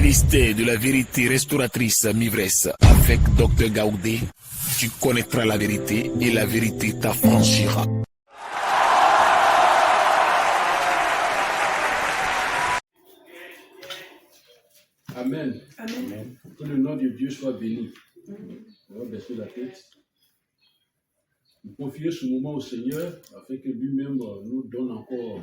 Ministère de la vérité restauratrice Mivresse avec Dr Gaoudé, tu connaîtras la vérité et la vérité t'affranchira. Amen. Amen. Que le nom de Dieu soit béni. On va baisser la tête. Nous confier ce moment au Seigneur afin que lui-même nous donne encore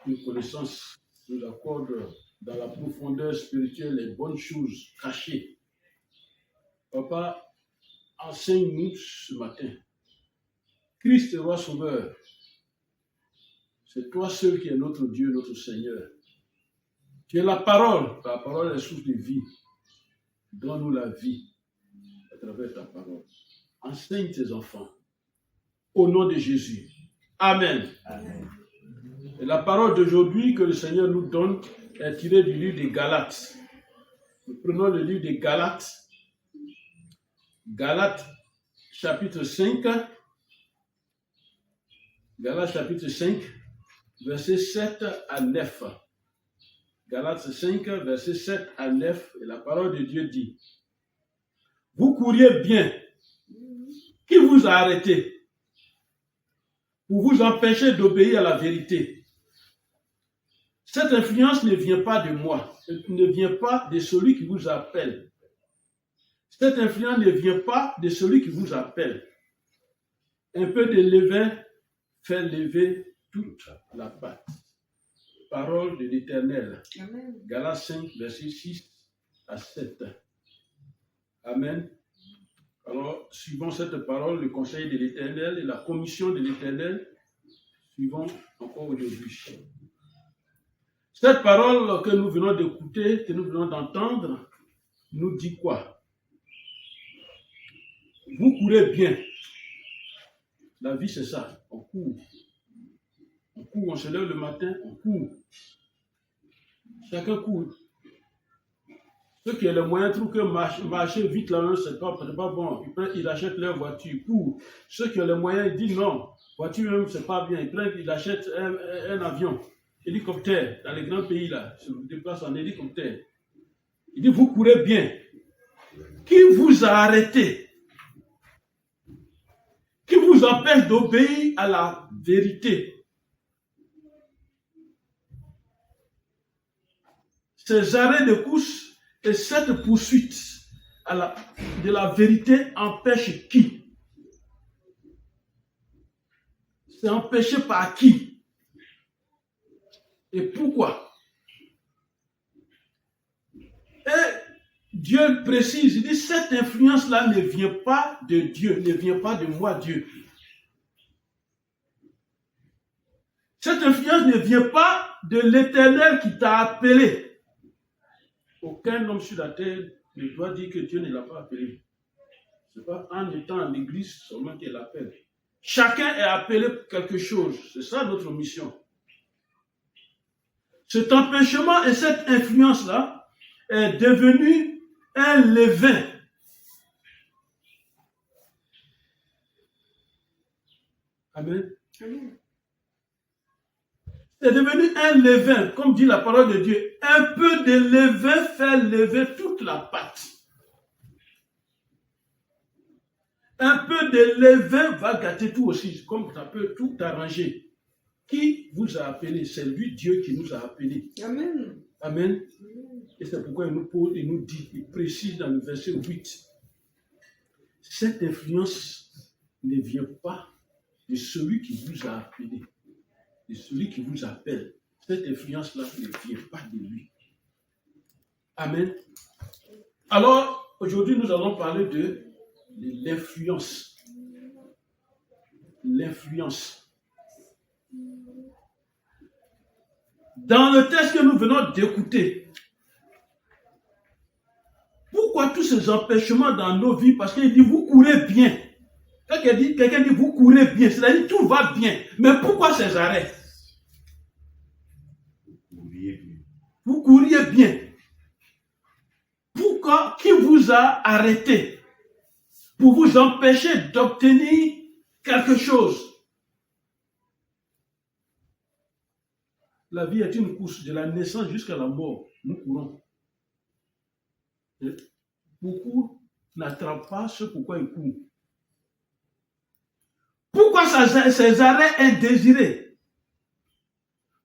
une connaissance, nous accorde dans la profondeur spirituelle les bonnes choses cachées. Papa, enseigne-nous ce matin. Christ est roi sauveur. C'est toi seul qui es notre Dieu, notre Seigneur. Tu es la parole est la source de vie. Donne-nous la vie à travers ta parole. Enseigne tes enfants. Au nom de Jésus. Amen. Amen. Et la parole d'aujourd'hui que le Seigneur nous donne est tirée du livre des Galates. Nous prenons le livre des Galates. Galates chapitre 5. Galates chapitre 5, versets 7 à 9. Galates 5, versets 7 à 9. Et la parole de Dieu dit: vous couriez bien. Qui vous a arrêté pour vous empêcher d'obéir à la vérité? Cette influence ne vient pas de moi, ne vient pas de celui qui vous appelle. Cette influence ne vient pas de celui qui vous appelle. Un peu de levain fait lever toute la pâte. Parole de l'Éternel. Amen. Galates 5, versets 6 à 7. Amen. Alors, suivons cette parole, le conseil de l'Éternel et la commission de l'Éternel, suivons encore aujourd'hui. Cette parole que nous venons d'écouter, que nous venons d'entendre, nous dit quoi? Vous courez bien. La vie, c'est ça. On court. On court, on se lève le matin, on court. Chacun court. Ceux qui ont les moyens trouvent que marcher vite là, c'est pas bon. Ils achètent leur voiture, ils courent. Ceux qui ont les moyens, ils disent non, voiture même, c'est pas bien. Ils achètent un avion, hélicoptère. Dans les grands pays là, ils se déplacent en hélicoptère. Il dit, vous courez bien. Qui vous a arrêté? Qui vous empêche d'obéir à la vérité? Ces arrêts de course et cette poursuite de la vérité empêche qui? C'est empêché par qui? Et pourquoi? Et Dieu précise, il dit, cette influence-là ne vient pas de Dieu, ne vient pas de moi, Dieu. Cette influence ne vient pas de l'Éternel qui t'a appelé. Aucun homme sur la terre ne doit dire que Dieu ne l'a pas appelé. Ce n'est pas en étant en église seulement qu'il l'appelle. Chacun est appelé pour quelque chose. C'est ça notre mission. Cet empêchement et cette influence-là est devenu un levain. Amen. Amen. C'est devenu un levain, comme dit la parole de Dieu. Un peu de levain fait lever toute la pâte. Un peu de levain va gâter tout aussi, comme ça peut tout arranger. Qui vous a appelé? C'est lui, Dieu, qui nous a appelés. Amen. Amen. Et c'est pourquoi il nous pose, il nous dit, il précise dans le verset 8. Cette influence ne vient pas de celui qui vous a appelé. De celui qui vous appelle. Cette influence-là ne vient pas de lui. Amen. Alors, aujourd'hui, nous allons parler de l'influence. L'influence. Dans le texte que nous venons d'écouter, pourquoi tous ces empêchements dans nos vies? Parce qu'il dit, vous courez bien. Quand quelqu'un dit, vous courez bien, c'est-à-dire tout va bien. Mais pourquoi ces arrêts? Vous couriez bien. Pourquoi? Qui vous a arrêté pour vous empêcher d'obtenir quelque chose? La vie est une course de la naissance jusqu'à la mort. Nous courons. Beaucoup n'attrapent pas ce pourquoi ils courent. Pourquoi ces arrêts indésirés?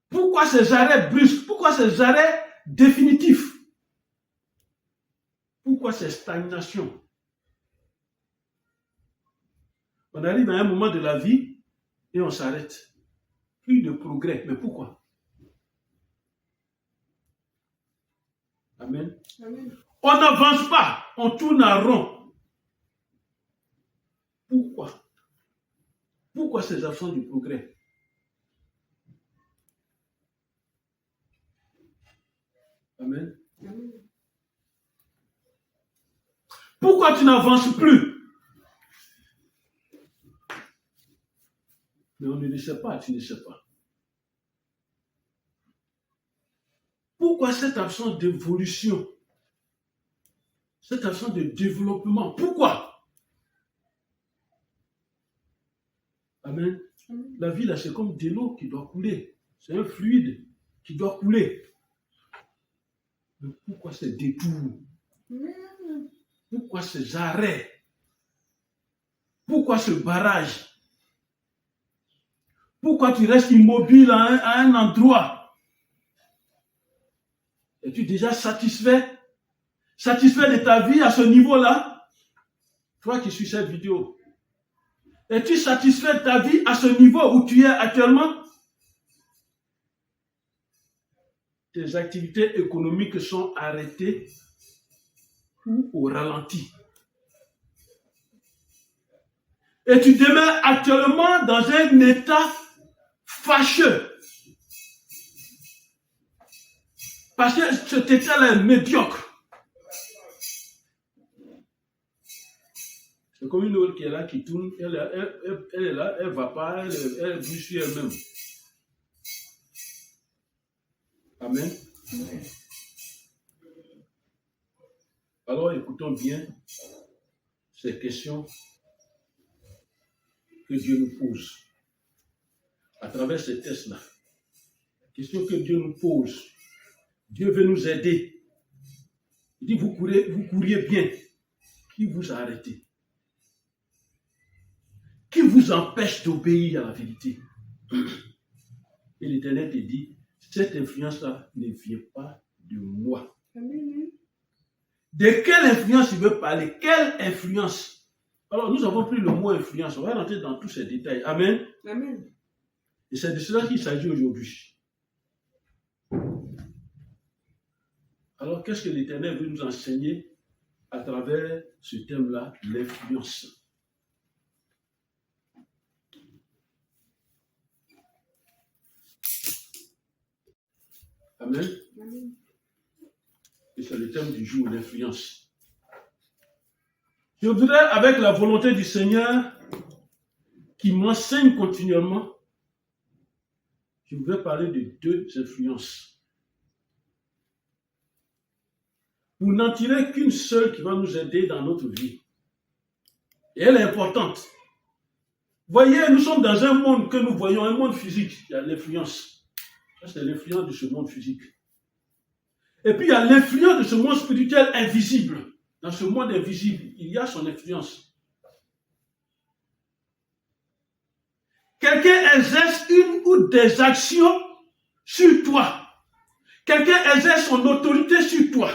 Pourquoi ces arrêts brusques? Pourquoi ces arrêts définitifs? Pourquoi ces stagnations? On arrive à un moment de la vie et on s'arrête. Plus de progrès. Mais pourquoi? Amen. Amen. On n'avance pas, on tourne en rond. Pourquoi? Pourquoi ces absences du progrès? Amen. Amen. Pourquoi tu n'avances plus? Mais on ne le sait pas, tu ne sais pas. Pourquoi cette absence d'évolution? Cette absence de développement? Pourquoi? Amen. Amen. La vie, là, c'est comme de l'eau qui doit couler. C'est un fluide qui doit couler. Mais pourquoi ces détours? Amen. Pourquoi ces arrêts? Pourquoi ce barrage? Pourquoi tu restes immobile à un endroit? Es-tu déjà satisfait? Satisfait de ta vie à ce niveau-là? Toi qui suis cette vidéo. Es-tu satisfait de ta vie à ce niveau où tu es actuellement? Tes activités économiques sont arrêtées ou au ralenti. Et tu demeures actuellement dans un état fâcheux. Parce que cet état-là est médiocre. C'est comme une autre qui est là, qui tourne, elle est là, elle ne va pas, elle bouge sur elle-même. Amen. Alors écoutons bien ces questions que Dieu nous pose à travers ces tests-là. Questions que Dieu nous pose. Dieu veut nous aider. Il dit, vous couriez bien. Qui vous a arrêté? Qui vous empêche d'obéir à la vérité? Et l'Éternel te dit, cette influence-là ne vient pas de moi. Amen. De quelle influence il veut parler? Quelle influence? Alors, nous avons pris le mot influence. On va rentrer dans tous ces détails. Amen. Amen. Et c'est de cela qu'il s'agit aujourd'hui. Alors, qu'est-ce que l'Éternel veut nous enseigner à travers ce thème-là, l'influence? Amen. Amen. Et c'est le thème du jour, l'influence. Je voudrais, avec la volonté du Seigneur, qui m'enseigne continuellement, je voudrais parler de deux influences. Pour n'en tirer qu'une seule qui va nous aider dans notre vie. Et elle est importante. Voyez, nous sommes dans un monde que nous voyons, un monde physique. Il y a l'influence. Ça, c'est l'influence de ce monde physique. Et puis, il y a l'influence de ce monde spirituel invisible. Dans ce monde invisible, il y a son influence. Quelqu'un exerce une ou des actions sur toi. Quelqu'un exerce son autorité sur toi.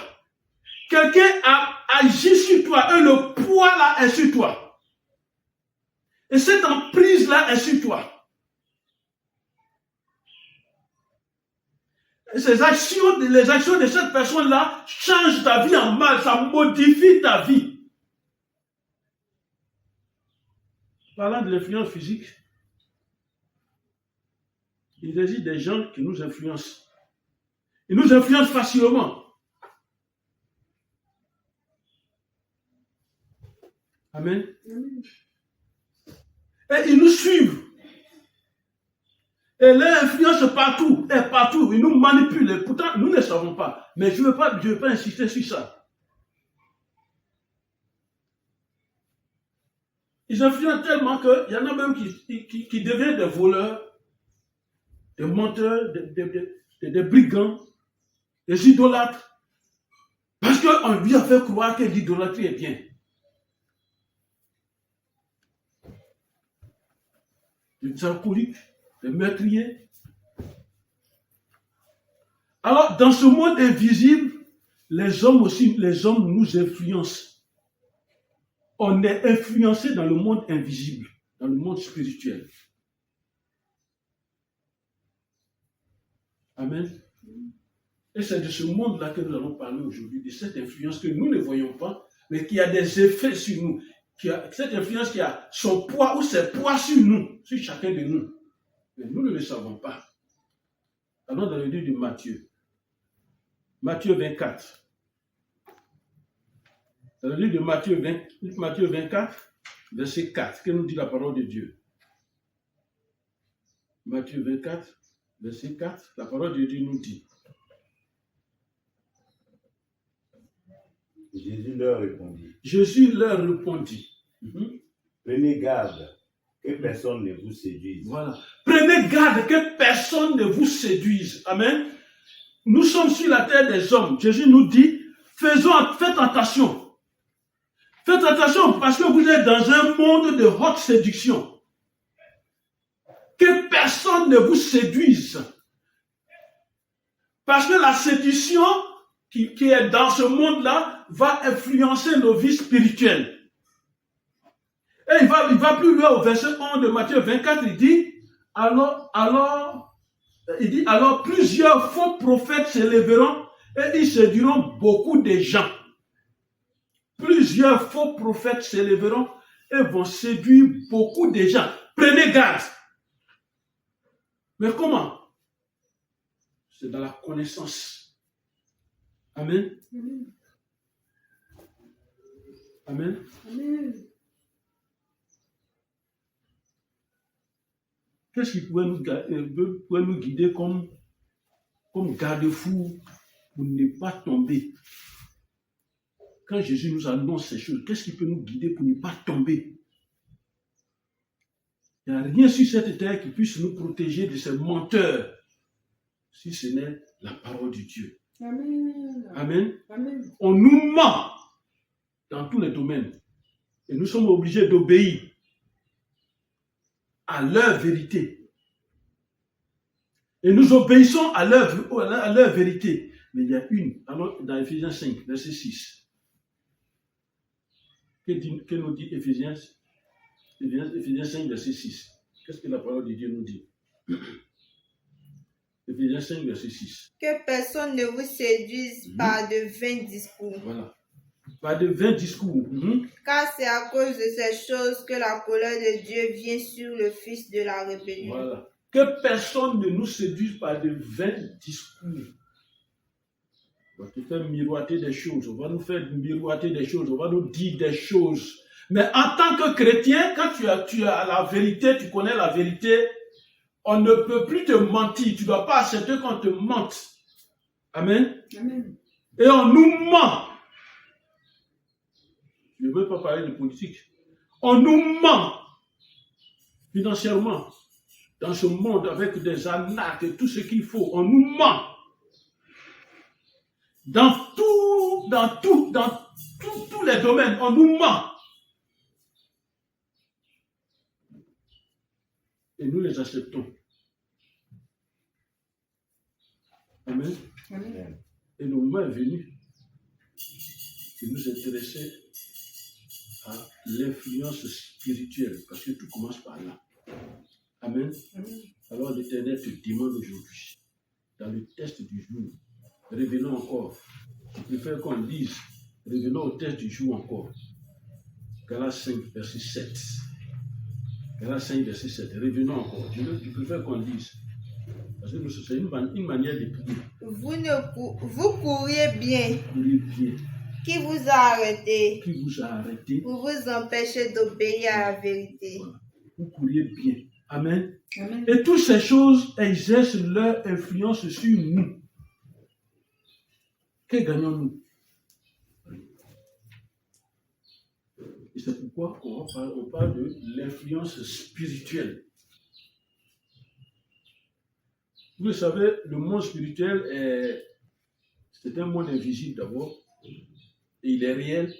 Quelqu'un a agi sur toi et le poids là est sur toi. Et cette emprise là est sur toi. Et les actions de cette personne là changent ta vie en mal, ça modifie ta vie. Parlant de l'influence physique, il existe des gens qui nous influencent. Ils nous influencent facilement. Amen. Amen. Et ils nous suivent. Et leur influence partout, est partout. Ils nous manipulent. Et pourtant, nous ne savons pas. Mais je ne veux pas insister sur ça. Ils influencent tellement qu'il y en a même qui deviennent des voleurs, des menteurs, des brigands, des idolâtres. Parce qu'on lui a fait croire que l'idolâtrie est bien. Les alcooliques, les meurtriers. Alors, dans ce monde invisible, les hommes nous influencent. On est influencé dans le monde invisible, dans le monde spirituel. Amen. Et c'est de ce monde-là que nous allons parler aujourd'hui, de cette influence que nous ne voyons pas, mais qui a des effets sur nous. Cette influence qui a son poids ou ses poids sur nous, sur chacun de nous. Mais nous ne le savons pas. Allons dans le livre de Matthieu. Matthieu 24. Dans le livre de Matthieu 24, verset 4, que nous dit la parole de Dieu. Matthieu 24, verset 4, la parole de Dieu nous dit. Jésus leur répondit. Prenez garde que personne ne vous séduise. Voilà. Prenez garde que personne ne vous séduise. Amen. Nous sommes sur la terre des hommes. Jésus nous dit, faites attention. Faites attention parce que vous êtes dans un monde de haute séduction. Que personne ne vous séduise. Parce que la séduction qui est dans ce monde-là va influencer nos vies spirituelles. Et il va plus loin au verset 1 de Matthieu 24, il dit, alors plusieurs faux prophètes s'élèveront et ils séduiront beaucoup de gens. Plusieurs faux prophètes s'élèveront et vont séduire beaucoup de gens. Prenez garde. Mais comment? C'est dans la connaissance. Amen. Amen. Amen. Qu'est-ce qui pouvait nous guider comme garde-fou pour ne pas tomber? Quand Jésus nous annonce ces choses, qu'est-ce qui peut nous guider pour ne pas tomber? Il n'y a rien sur cette terre qui puisse nous protéger de ces menteurs, si ce n'est la parole de Dieu. Amen. Amen. Amen. On nous ment dans tous les domaines. Et nous sommes obligés d'obéir à leur vérité. Et nous obéissons à leur vérité. Mais il y a une, alors dans Ephésiens 5, verset 6. Que nous dit Ephésiens 5, verset 6? Qu'est-ce que la parole de Dieu nous dit? Ephésiens 5, verset 6. Que personne ne vous séduise par de vains discours. Voilà. Par de vains discours. Car c'est à cause de ces choses que la colère de Dieu vient sur le fils de la rébellion. Voilà. Que personne ne nous séduise par de vains discours. On va te faire miroiter des choses, on va nous faire miroiter des choses, on va nous dire des choses. Mais en tant que chrétien, quand tu as la vérité, tu connais la vérité, on ne peut plus te mentir. Tu ne dois pas accepter qu'on te mente. Amen. Amen. Et on nous ment. Je ne veux pas parler de politique. On nous ment financièrement dans ce monde avec des arnaques et tout ce qu'il faut. On nous ment. Dans tous les domaines, on nous ment. Et nous les acceptons. Amen. Amen. Et le moment est venu de nous intéresser à l'influence spirituelle, parce que tout commence par là. Amen. Amen. Alors l'Éternel te demande aujourd'hui, dans le test du jour, revenons encore. Je préfère qu'on lise. Revenons au test du jour encore. Galates 5, verset 7. Galates 5, verset 7. Revenons encore. Je préfère qu'on lise. Parce que c'est une manière de prier. Vous courriez bien. Courriez bien. Qui vous a arrêté? Qui vous a arrêté? Pour vous empêcher d'obéir à la vérité. Voilà. Vous courriez bien. Amen. Amen. Et toutes ces choses exercent leur influence sur nous. Que gagnons-nous? Et c'est pourquoi on parle de l'influence spirituelle. Vous le savez, le monde spirituel c'est un monde invisible d'abord. Et il est réel.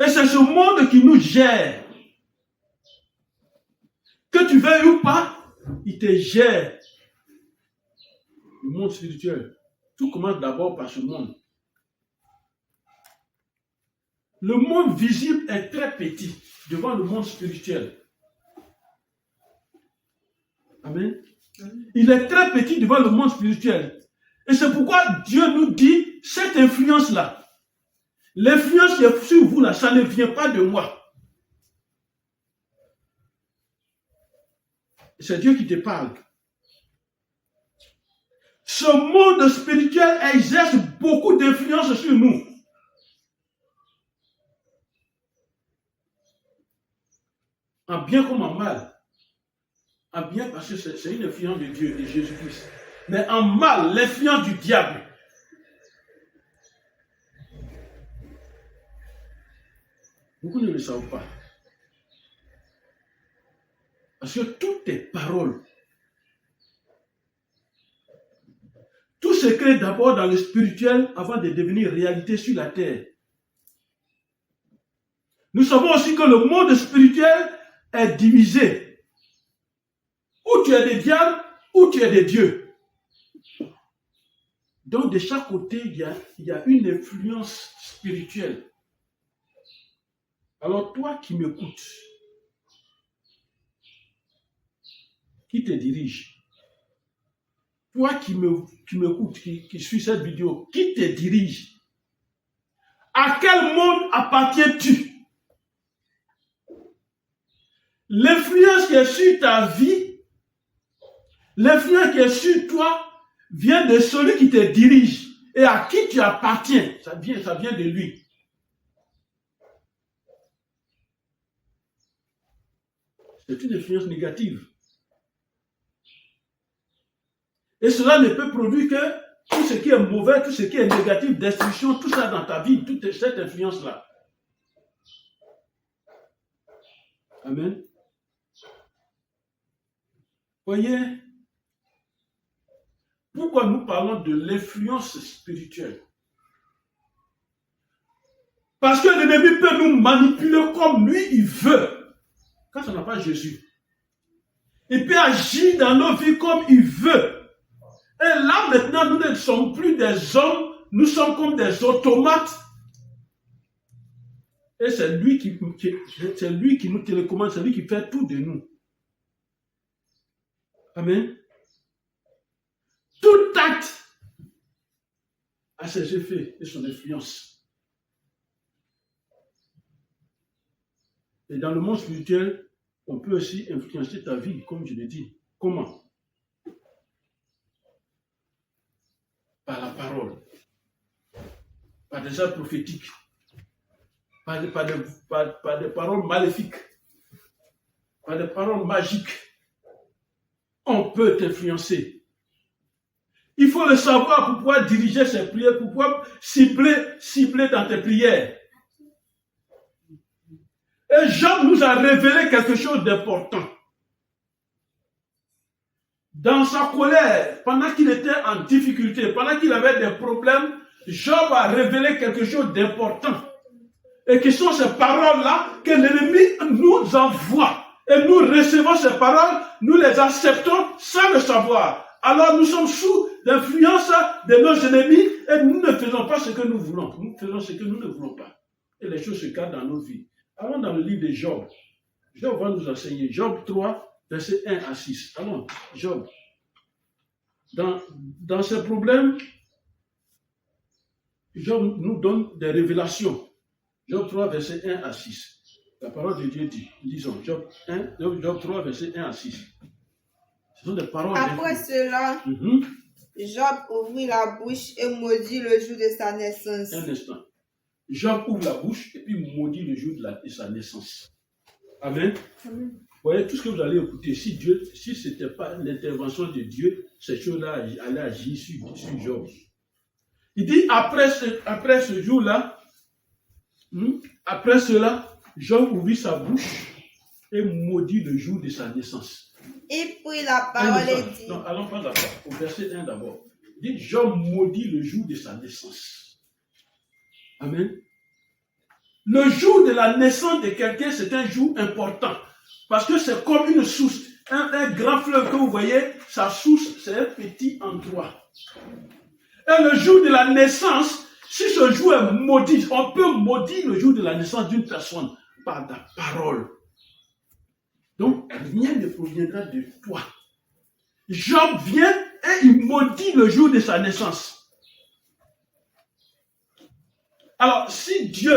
Et c'est ce monde qui nous gère. Que tu veuilles ou pas, il te gère. Le monde spirituel. Tout commence d'abord par ce monde. Le monde visible est très petit devant le monde spirituel. Amen. Il est très petit devant le monde spirituel. Et c'est pourquoi Dieu nous dit, cette influence-là, l'influence qui est sur vous là, ça ne vient pas de moi. C'est Dieu qui te parle. Ce monde spirituel exerce beaucoup d'influence sur nous. En bien comme en mal. En bien parce que c'est une influence de Dieu, de Jésus-Christ. Mais en mal, l'influence du diable. Beaucoup ne le savent pas. Parce que tout est parole. Tout se crée d'abord dans le spirituel avant de devenir réalité sur la terre. Nous savons aussi que le monde spirituel est divisé. Ou tu es des diables, ou tu es des dieux. Donc de chaque côté, il y a une influence spirituelle. Alors toi qui m'écoutes, qui te dirige, toi qui m'écoutes, qui suis cette vidéo, qui te dirige, à quel monde appartiens-tu? L'influence qui est sur ta vie, l'influence qui est sur toi, vient de celui qui te dirige et à qui tu appartiens. Ça vient de lui. C'est une influence négative. Et cela ne peut produire que tout ce qui est mauvais, tout ce qui est négatif, destruction, tout ça dans ta vie, toute cette influence-là. Amen. Voyez, pourquoi nous parlons de l'influence spirituelle? Parce que l'ennemi peut nous manipuler comme lui, il veut. Quand on n'a pas Jésus, il peut agir dans nos vies comme il veut. Et là, maintenant, nous ne sommes plus des hommes, nous sommes comme des automates. Et c'est lui qui nous télécommande, c'est lui qui fait tout de nous. Amen. Tout acte a ses effets et son influence. Et dans le monde spirituel, on peut aussi influencer ta vie, comme je l'ai dit. Comment? Par la parole, par des actes prophétiques, par des paroles maléfiques, par des paroles magiques. On peut t'influencer. Il faut le savoir pour pouvoir diriger ses prières, pour pouvoir cibler dans tes prières. Et Job nous a révélé quelque chose d'important. Dans sa colère, pendant qu'il était en difficulté, pendant qu'il avait des problèmes, Job a révélé quelque chose d'important. Et qui sont ces paroles-là que l'ennemi nous envoie. Et nous recevons ces paroles, nous les acceptons sans le savoir. Alors nous sommes sous l'influence de nos ennemis et nous ne faisons pas ce que nous voulons. Nous faisons ce que nous ne voulons pas. Et les choses se cassent dans nos vies. Allons dans le livre de Job. Job va nous enseigner. Job 3, versets 1 à 6. Allons, Job. Dans ces problèmes, Job nous donne des révélations. Job 3, versets 1 à 6. La parole de Dieu dit, disons, Job 3, versets 1 à 6. Ce sont des paroles. Après cela, Job ouvrit la bouche et maudit le jour de sa naissance. Un instant. Job ouvre la bouche et puis maudit le jour de sa naissance. Amen. Amen. Vous voyez, tout ce que vous allez écouter, si ce n'était pas l'intervention de Dieu, ces choses-là allaient agir sur Job. Il dit, après ce jour-là, après cela, Job ouvrit sa bouche et maudit le jour de sa naissance. Il prit la parole et dit. Non, allons pas d'abord, au verset 1 d'abord. Dites, Job maudit le jour de sa naissance. Amen. Le jour de la naissance de quelqu'un, c'est un jour important. Parce que c'est comme une source. Un grand fleuve que vous voyez, sa source, c'est un petit endroit. Et le jour de la naissance, si ce jour est maudit, on peut maudire le jour de la naissance d'une personne par la parole. Donc, rien ne proviendra de toi. Job vient et il maudit le jour de sa naissance. Alors, si Dieu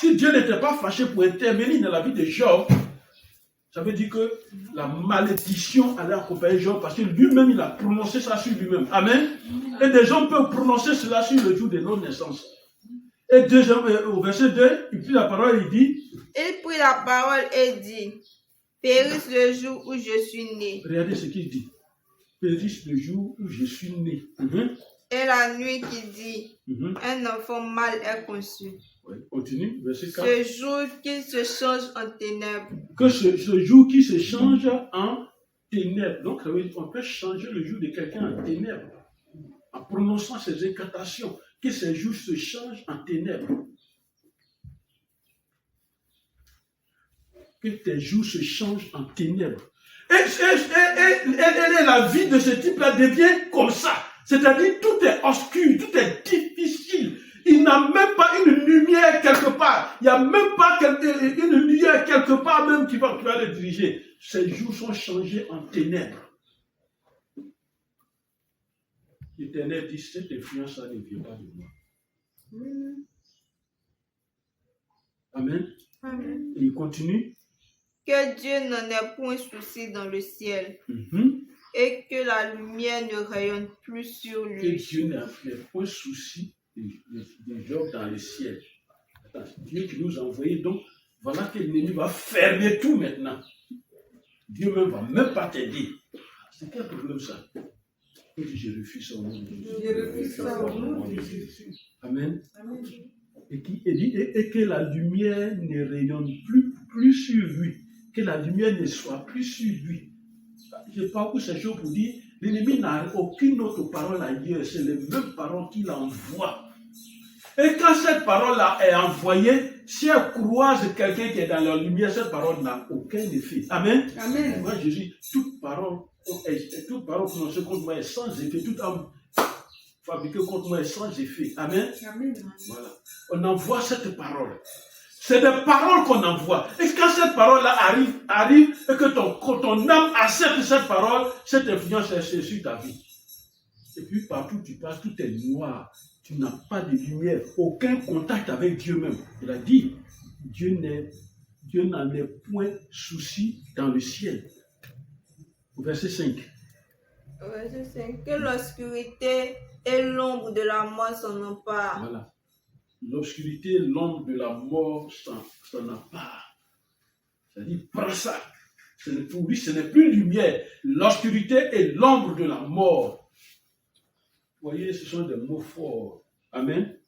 n'était pas fâché pour intervenir dans la vie de Job, ça veut dire que la malédiction allait accompagner Job parce que lui-même, il a prononcé ça sur lui-même. Amen. Et des gens peuvent prononcer cela sur le jour de leur naissance. Et au verset 2, il prit la parole et il dit, Il prit la parole et dit, périsse le jour où je suis né. Regardez ce qu'il dit. Périsse le jour où je suis né. Et la nuit qui dit, un enfant mâle est conçu. Oui, continue, verset 4. Ce jour qui se change en ténèbres. Que ce jour qui se change en ténèbres. Donc, on peut changer le jour de quelqu'un en ténèbres. En prononçant ces incantations. Que ce jour se change en ténèbres. Que tes jours se changent en ténèbres. Et la vie de ce type-là devient comme ça. C'est-à-dire, tout est obscur, tout est difficile. Il n'a même pas une lumière quelque part. Il n'y a même pas une lumière quelque part même qui va le diriger. Ces jours sont changés en ténèbres. L'Éternel dit, cette influence-là ne vient pas de moi. Amen. Amen. Et il continue. Que Dieu n'en ait point souci dans le ciel. Et que la lumière ne rayonne plus sur lui. Que Dieu n'a point souci de Job dans le ciel. Attends, Dieu qui nous a envoyé, donc voilà que l'ennemi va fermer tout maintenant. Dieu même va même pas t'aider. C'est quel problème ça? Je refuse ça au nom de Jésus. Je refuse ça au nom de Jésus. Amen. Et que la lumière ne rayonne plus sur lui. Que la lumière ne soit plus sur lui. Je parle ces choses pour dire, l'ennemi n'a aucune autre parole ailleurs, c'est les mêmes paroles qu'il envoie. Et quand cette parole-là est envoyée, si elle croise quelqu'un qui est dans la lumière, cette parole n'a aucun effet. Amen. Amen. Moi, Jésus, toute parole prononcée contre moi est sans effet, toute âme fabriquée contre moi est sans effet. Amen. Amen. Voilà. On envoie cette parole. C'est des paroles qu'on envoie. Et quand cette parole-là arrive, et que ton âme accepte cette parole, cette influence est sur ta vie. Et puis partout tu passes, tout est noir. Tu n'as pas de lumière, aucun contact avec Dieu même. Il a dit, Dieu n'en est point souci dans le ciel. Au verset 5. Verset 5. Que l'obscurité et l'ombre de la mort s'en emparent. Voilà. L'obscurité, l'ombre de la mort s'en empare. C'est-à-dire, prends ça. Pour lui, ce n'est plus lumière. L'obscurité et l'ombre de la mort. Vous voyez, ce sont des mots forts. Amen.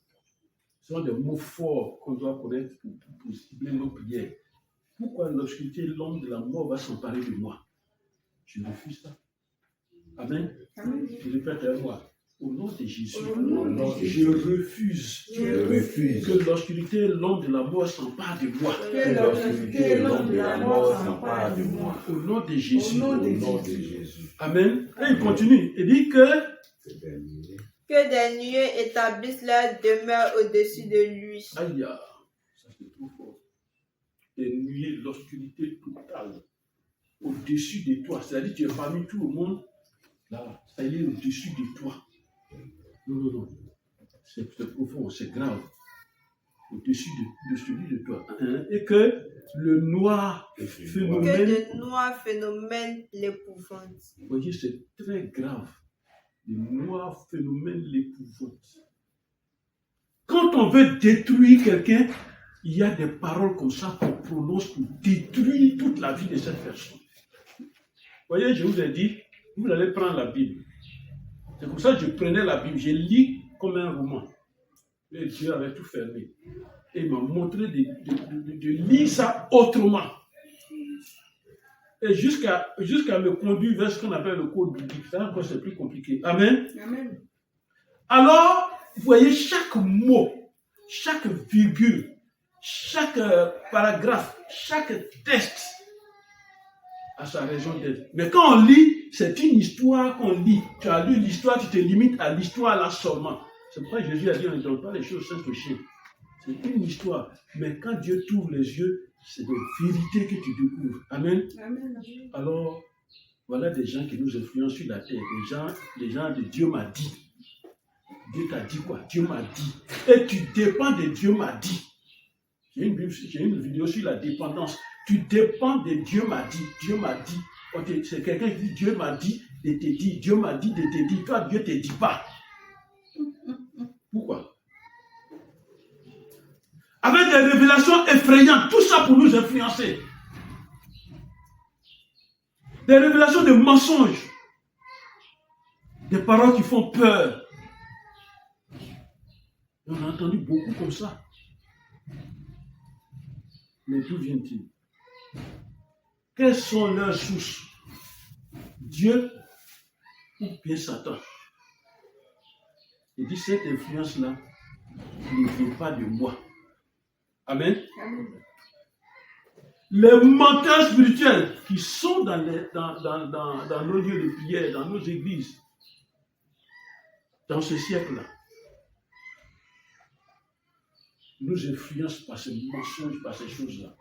Ce sont des mots forts qu'on doit connaître pour cibler nos prières. Pourquoi l'obscurité et l'ombre de la mort va s'emparer de moi? Je refuse ça. Amen. Amen. Je répète à moi. Au nom de Jésus, je refuse que l'obscurité et l'ombre de la mort s'emparent de moi. Que l'obscurité et l'ombre de la mort s'emparent de moi. Au nom de Jésus. Au nom de Jésus. Amen. Et il continue. Il dit que des nuées établissent leur demeure au-dessus de lui. Aïe, ça c'est trop fort. Des nuées, l'obscurité totale au-dessus de toi. C'est-à-dire que tu es parmi tout le monde. Là, ça y est au-dessus de toi. Non. C'est profond, c'est grave. Au-dessus de celui de toi. Et que le noir phénomène. Que de noirs phénomènes l'épouvantent. Vous voyez, c'est très grave. Le noir phénomène l'épouvante. Quand on veut détruire quelqu'un, il y a des paroles comme ça qu'on prononce pour détruire toute la vie de cette personne. Vous voyez, je vous ai dit, vous allez prendre la Bible. C'est pour ça que je prenais la Bible, je lis comme un roman. Et Dieu avait tout fermé. Et il m'a montré de lire ça autrement. et jusqu'à me conduire vers ce qu'on appelle le code biblique. Ça encore, c'est plus compliqué. Amen. Amen. Alors, vous voyez, chaque mot, chaque virgule, chaque paragraphe, chaque texte a sa raison d'être. Mais quand on lit, c'est une histoire qu'on lit. Tu as lu l'histoire, tu te limites à l'histoire là seulement. C'est pourquoi Jésus a dit, on ne donne pas les choses sans toucher. C'est une histoire. Mais quand Dieu t'ouvre les yeux, c'est des vérités que tu découvres. Amen. Amen. Alors, voilà des gens qui nous influencent sur la terre. Les gens de Dieu m'a dit. Dieu t'a dit quoi? Dieu m'a dit. Et tu dépends de Dieu m'a dit. J'ai une vidéo sur la dépendance. Tu dépends de Dieu m'a dit. Dieu m'a dit. Okay, c'est quelqu'un qui dit Dieu m'a dit de te dire. Dieu m'a dit de te dire. Toi, Dieu ne te dit pas. Pourquoi? Avec des révélations effrayantes. Tout ça pour nous influencer. Des révélations de mensonges. Des paroles qui font peur. On a entendu beaucoup comme ça. Mais d'où viennent-ils? Quelles sont leurs sources? Dieu ou bien Satan? Il dit cette influence-là ne vient pas de moi. Amen. Amen. Les menteurs spirituels qui sont dans nos lieux de prière, dans nos églises, dans ce siècle-là, nous influencent par ces mensonges, par ces choses-là.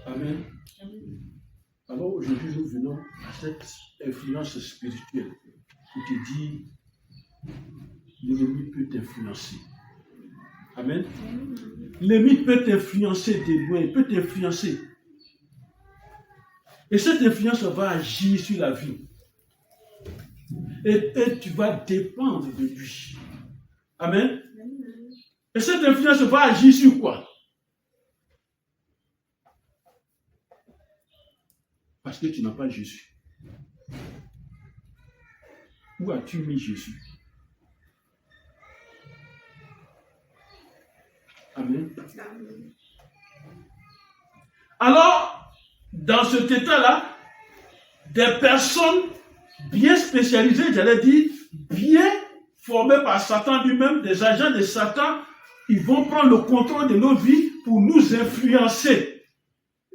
Amen. Alors aujourd'hui, nous venons à cette influence spirituelle qui te dit l'ennemi peut t'influencer. Amen. L'ennemi peut t'influencer de loin, il peut t'influencer. Et cette influence va agir sur la vie. Et tu vas dépendre de lui. Amen. Et cette influence va agir sur quoi? Parce que tu n'as pas Jésus. Où as-tu mis Jésus? Amen. Alors, dans cet état-là, des personnes bien spécialisées, j'allais dire, bien formées par Satan lui-même, des agents de Satan, ils vont prendre le contrôle de nos vies pour nous influencer.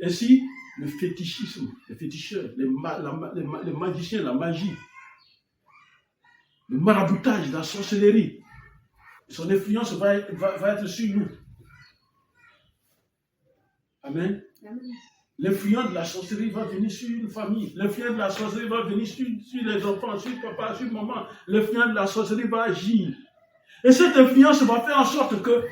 Ainsi, le fétichisme, les féticheurs, les magiciens, la magie, le maraboutage, la sorcellerie, son influence va être sur nous. Amen. Amen. L'influence de la sorcellerie va venir sur une famille. L'influence de la sorcellerie va venir sur les enfants, sur papa, sur maman. L'influence de la sorcellerie va agir. Et cette influence va faire en sorte que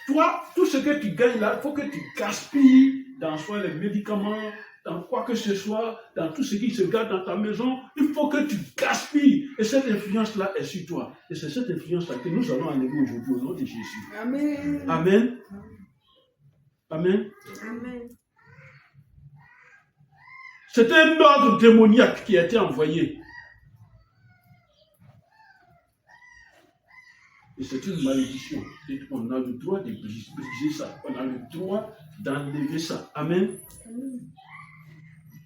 toi, tout ce que tu gagnes là, il faut que tu gaspilles dans soit les médicaments, dans quoi que ce soit, dans tout ce qui se garde dans ta maison. Il faut que tu gaspilles. Et cette influence-là est sur toi. Et c'est cette influence-là que nous allons enlever aujourd'hui au nom de Jésus. Amen. Amen. Amen. Amen. C'est un ordre démoniaque qui a été envoyé. Et c'est une malédiction. Et on a le droit de briser ça. On a le droit d'enlever ça. Amen.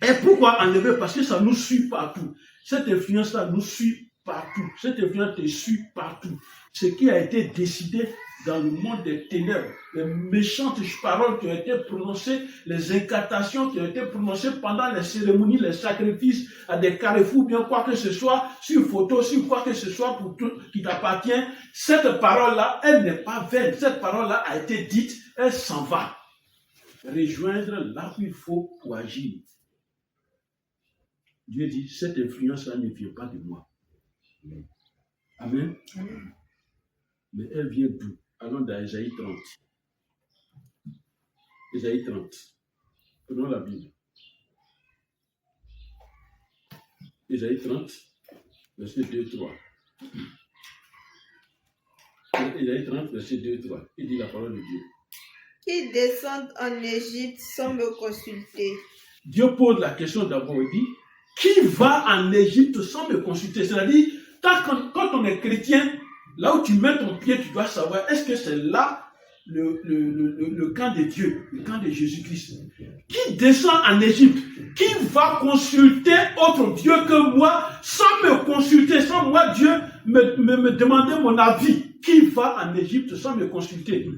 Et pourquoi enlever? Parce que ça nous suit partout. Cette influence-là nous suit partout. Cette influence te suit partout. Ce qui a été décidé dans le monde des ténèbres, les méchantes paroles qui ont été prononcées, les incantations qui ont été prononcées pendant les cérémonies, les sacrifices à des carrefours, bien quoi que ce soit, sur photo, sur quoi que ce soit pour tout qui t'appartient, cette parole-là, elle n'est pas vaine. Cette parole-là a été dite, elle s'en va. Rejoindre là où il faut pour agir. Dieu dit, cette influence-là ne vient pas de moi. Amen. Amen. Mais elle vient d'où? Allons dans Ésaïe 30. Ésaïe 30. Prenons la Bible. Ésaïe 30, verset 2-3. Ésaïe 30, verset 2-3. Il dit la parole de Dieu. Qui descendent en Égypte sans me consulter. Dieu pose la question d'abord, il dit, qui va en Égypte sans me consulter? C'est-à-dire, quand on est chrétien, là où tu mets ton pied, tu dois savoir, est-ce que c'est là le camp de Dieu, le camp de Jésus-Christ, qui descend en Égypte, qui va consulter autre Dieu que moi, sans me consulter, sans moi, Dieu, me demander mon avis, qui va en Égypte sans me consulter.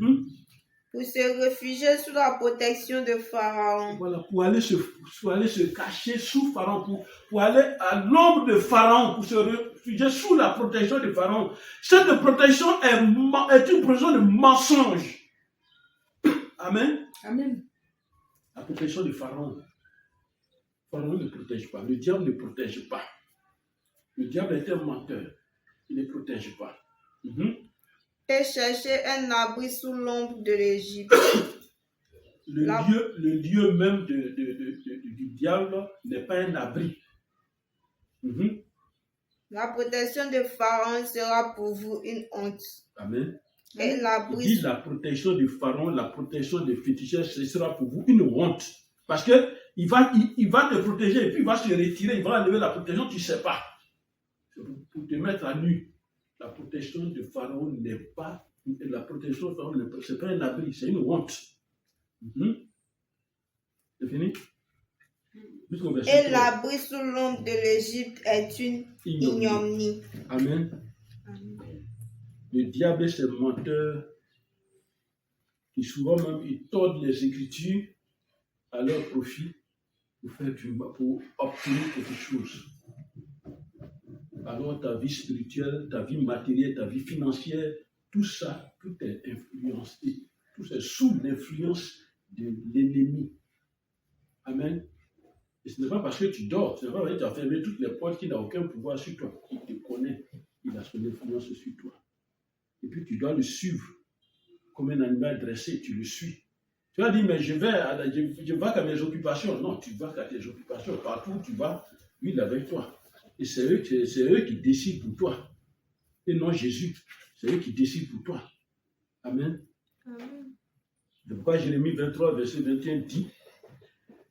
Pour se réfugier sous la protection de Pharaon. Voilà, pour aller se cacher sous Pharaon, pour aller à l'ombre de Pharaon, pour se réfugier sous la protection de Pharaon. Cette protection est une protection de mensonge. Amen. Amen. La protection de Pharaon. Pharaon ne protège pas. Le diable ne protège pas. Le diable est un menteur. Il ne protège pas. Et chercher un abri sous l'ombre de l'Égypte. Le lieu même du diable n'est pas un abri. La protection de Pharaon sera pour vous une honte. Amen. Et l'abri. Il dit la protection du Pharaon, la protection des féticheurs, ce sera pour vous une honte. Parce que il va te protéger et puis il va se retirer, il va enlever la protection, tu ne sais pas. C'est pour te mettre à nu. La protection de Pharaon n'est pas, la protection de Pharaon, ce n'est pas un abri, c'est une honte. C'est fini? Et l'abri sous l'ombre de l'Égypte est une ignominie. Amen. Le diable est ce menteur qui souvent même ils tordent les Écritures à leur profit pour obtenir quelque chose. Alors ta vie spirituelle, ta vie matérielle, ta vie financière, tout ça, tout est influencé. Tout est sous l'influence de l'ennemi. Amen. Et ce n'est pas parce que tu dors, ce n'est pas parce que tu as fermé toutes les portes qu'il n'a aucun pouvoir sur toi. Il te connaît, il a son influence sur toi. Et puis tu dois le suivre comme un animal dressé, tu le suis. Tu vas dire, mais je vais qu'à mes occupations. Non, tu vas qu'à tes occupations. Partout où tu vas, lui, il est avec toi. Et c'est eux qui décident pour toi. Et non Jésus. C'est eux qui décident pour toi. Amen. C'est pourquoi Jérémie 23, verset 21 dit,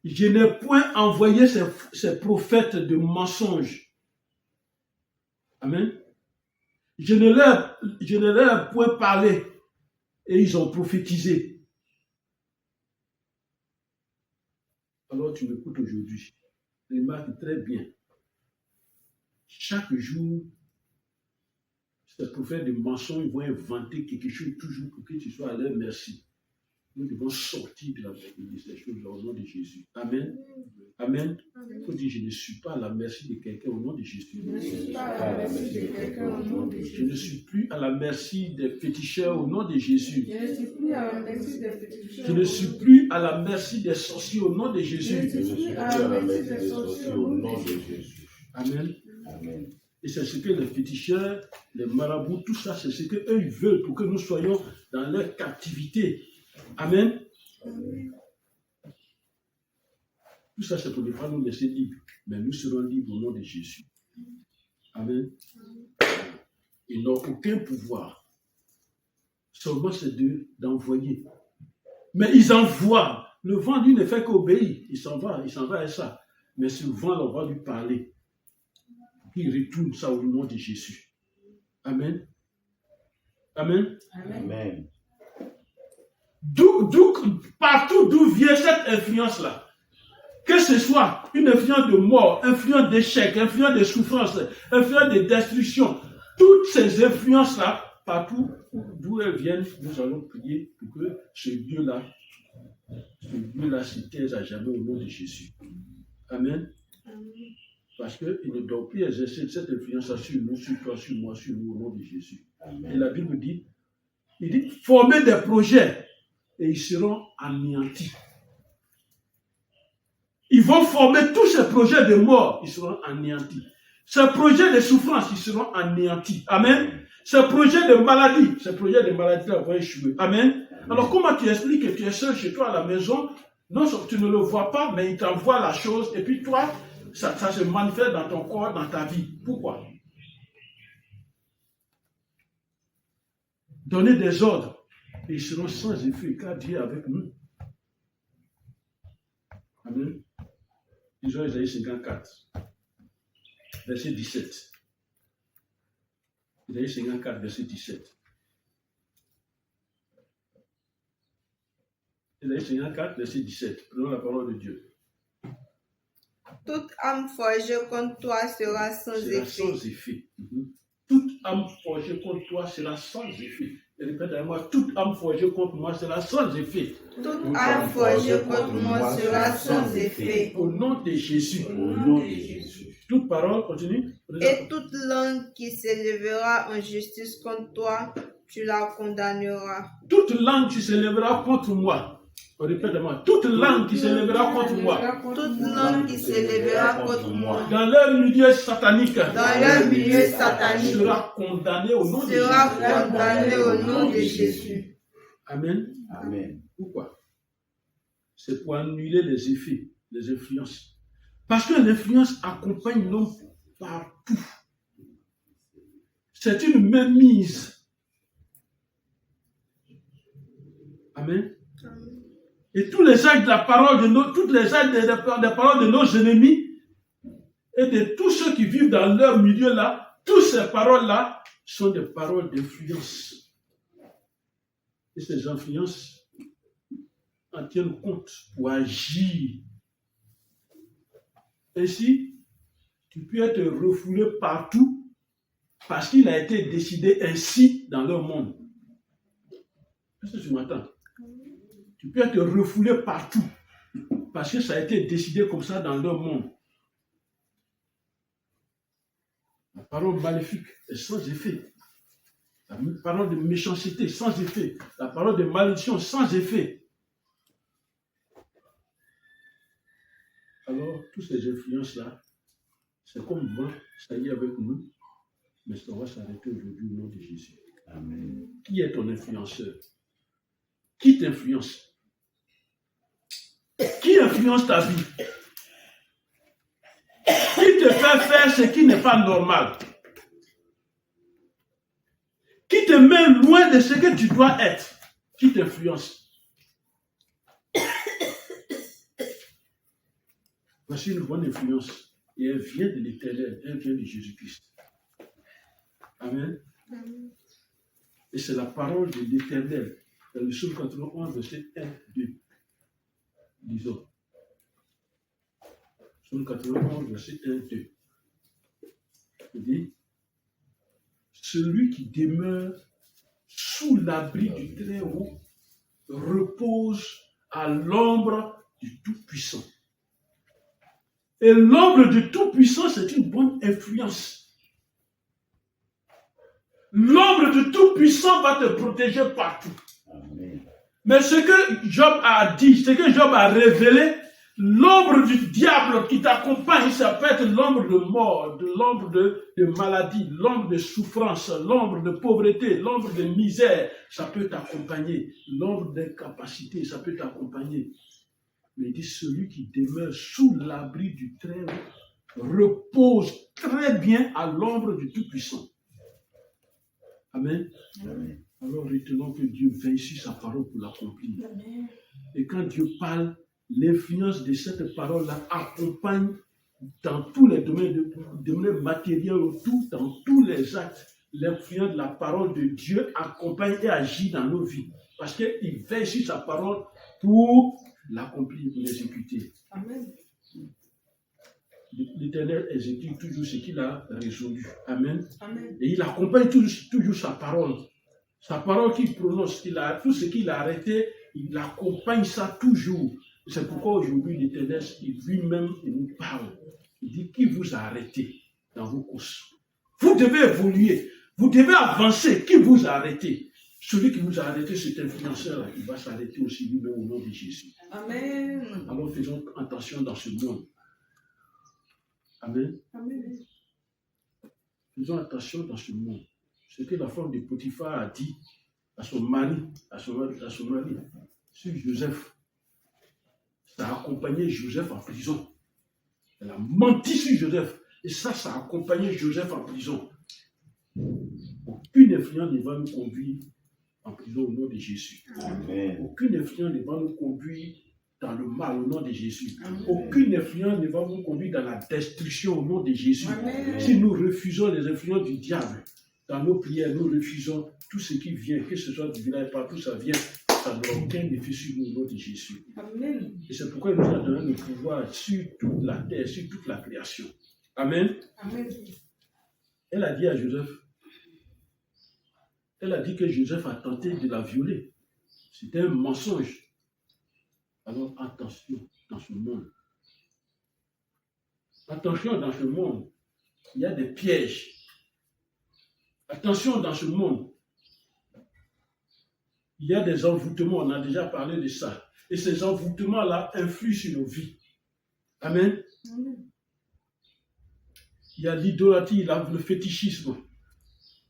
je n'ai point envoyé ces prophètes de mensonges. Amen. Je ne leur ai point parlé et ils ont prophétisé. Alors tu m'écoutes aujourd'hui. Remarque très bien. Chaque jour, ces prophètes de mensonges vont inventer quelque chose toujours pour que tu sois à leur merci. Nous devons sortir de ces choses au nom de Jésus. Amen. Amen. Il faut dire, je ne suis pas à la merci de quelqu'un au nom de Jésus. Je ne suis plus à la merci des féticheurs au nom de Jésus. Je ne suis plus à la merci des sorciers au nom de Jésus. Amen. Amen. Et c'est ce que les féticheurs, les marabouts, tout ça, c'est ce qu'eux ils veulent pour que nous soyons dans leur captivité. Amen. Amen. Tout ça, c'est pour ne pas nous laisser libres. Mais nous serons libres au nom de Jésus. Amen. Ils n'ont aucun pouvoir. Seulement, c'est d'envoyer. Mais ils envoient. Le vent, lui, ne fait qu'obéir. Il s'en va à ça. Mais ce vent, on va lui parler. Il retourne ça au nom de Jésus. Amen. Amen. Amen. Partout d'où vient cette influence-là, que ce soit une influence de mort, influence d'échec, influence de souffrance, influence de destruction, toutes ces influences-là, partout d'où elles viennent, nous allons prier pour que ce lieu-là se taise à jamais au nom de Jésus. Amen. Parce qu'il ne doit plus exercer cette influence sur nous, sur toi, sur moi, sur nous, au nom de Jésus. Amen. Et la Bible dit, former des projets et ils seront anéantis. Ils vont former tous ces projets de mort, ils seront anéantis. Ces projets de souffrance, ils seront anéantis. Amen. Ces projets de maladie là vont échouer. Amen. Alors comment tu expliques que tu es seul chez toi à la maison? Non, tu ne le vois pas, mais il t'envoie la chose et puis toi, ça se manifeste dans ton corps, dans ta vie. Pourquoi? Donner des ordres et ils seront sans effet car Dieu est avec nous. Amen. Disons Isaïe 54, verset 17. Isaïe 54, verset 17. Ésaïe 54, verset 17. Prenons la parole de Dieu. Toute âme forgée contre toi sera sans Sera effet. sans effet. Toute âme forgée contre toi sera sans effet. Et répète à moi, toute âme forgée contre moi sera sans effet. Toute âme forgée contre moi sera sans effet. Au nom de Jésus. Au nom de Jésus. Toute parole, continue. Et toute langue qui s'élèvera en justice contre toi, tu la condamneras. Toute langue qui s'élèvera contre moi. On répète à moi. Toute langue qui s'élèvera contre moi. Toute langue qui s'élèvera contre moi. Dans leur milieu satanique. Dans leur milieu satanique. Sera condamné au nom de Jésus. Sera condamné au nom de Jésus. Amen. Amen. Pourquoi? C'est pour annuler les effets, les influences. Parce que l'influence accompagne l'homme partout. C'est une mainmise. Amen. Et tous les actes de la parole de nos, toutes les actes des paroles de nos ennemis et de tous ceux qui vivent dans leur milieu là, toutes ces paroles-là sont des paroles d'influence. Et ces influences en tiennent compte pour agir. Ainsi, tu peux être refoulé partout parce qu'il a été décidé ainsi dans leur monde. Est-ce que tu m'entends? Tu peux être refoulé partout parce que ça a été décidé comme ça dans leur monde. La parole maléfique est sans effet. La parole de méchanceté sans effet. La parole de malédiction sans effet. Alors, toutes ces influences-là, c'est comme vent, ça y est avec nous, mais ça va s'arrêter aujourd'hui au nom de Jésus. Amen. Qui est ton influenceur? Qui t'influence? Qui influence ta vie? Qui te fait faire ce qui n'est pas normal? Qui te met loin de ce que tu dois être? Qui t'influence? Voici une bonne influence. Et elle vient de l'Éternel, elle vient de Jésus-Christ. Amen. Et c'est la parole de l'Éternel. Dans le psaume 91, verset 1, 2. Disons. Psaume 91, verset 1, 2. Il dit, celui qui demeure sous l'abri du Très-Haut repose à l'ombre du Tout-Puissant. Et l'ombre du Tout-Puissant, c'est une bonne influence. L'ombre du Tout-Puissant va te protéger partout. Amen. Mais ce que Job a dit, ce que Job a révélé, l'ombre du diable qui t'accompagne, ça peut être l'ombre de mort, l'ombre de maladie, l'ombre de souffrance, l'ombre de pauvreté, l'ombre de misère, ça peut t'accompagner. L'ombre d'incapacité, ça peut t'accompagner. Mais il dit, celui qui demeure sous l'abri du Très-Haut repose très bien à l'ombre du Tout-Puissant. Amen. Amen. Alors retenons que Dieu veille sur sa parole pour l'accomplir. Et quand Dieu parle, l'influence de cette parole-là accompagne dans tous les domaines matériels, dans tous les actes. L'influence de la parole de Dieu accompagne et agit dans nos vies. Parce qu'il veille sur sa parole pour l'accomplir, pour l'exécuter. Amen. L'Éternel exécute toujours ce qu'il a résolu. Amen. Amen. Et il accompagne toujours sa parole. Sa parole qu'il prononce, tout ce qu'il a arrêté, il accompagne ça toujours. C'est pourquoi aujourd'hui l'Éternel, lui-même, il nous parle. Il dit, qui vous a arrêté dans vos courses? Vous devez évoluer, vous devez avancer. Qui vous a arrêté? Celui qui vous a arrêté, cet influenceur, il va s'arrêter aussi lui-même au nom de Jésus. Amen. Alors faisons attention dans ce monde. Amen. Amen. Faisons attention dans ce monde. Ce que la femme de Potiphar a dit à son mari, sur Joseph, ça a accompagné Joseph en prison. Elle a menti sur Joseph. Et ça a accompagné Joseph en prison. Aucune influence ne va nous conduire en prison au nom de Jésus. Amen. Aucune influence ne va nous conduire dans le mal au nom de Jésus. Amen. Aucune influence ne va nous conduire dans la destruction au nom de Jésus. Amen. Si nous refusons les influences du diable, dans nos prières, nous refusons tout ce qui vient, que ce soit du village, partout ça vient, ça n'aura aucun effet sur nous au nom de Jésus. Amen. Et c'est pourquoi il nous a donné le pouvoir sur toute la terre, sur toute la création. Amen. Amen. Elle a dit à Joseph, elle a dit que Joseph a tenté de la violer. C'était un mensonge. Alors attention dans ce monde. Attention dans ce monde. Il y a des pièges. Attention dans ce monde. Il y a des envoûtements, on a déjà parlé de ça. Et ces envoûtements-là influent sur nos vies. Amen. Amen. Il y a l'idolâtrie, il y a le fétichisme.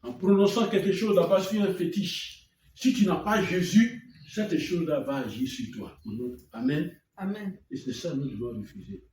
En prononçant quelque chose là-bas sur un fétiche, si tu n'as pas Jésus, cette chose-là va agir sur toi. Amen. Amen. Et c'est ça que nous devons refuser.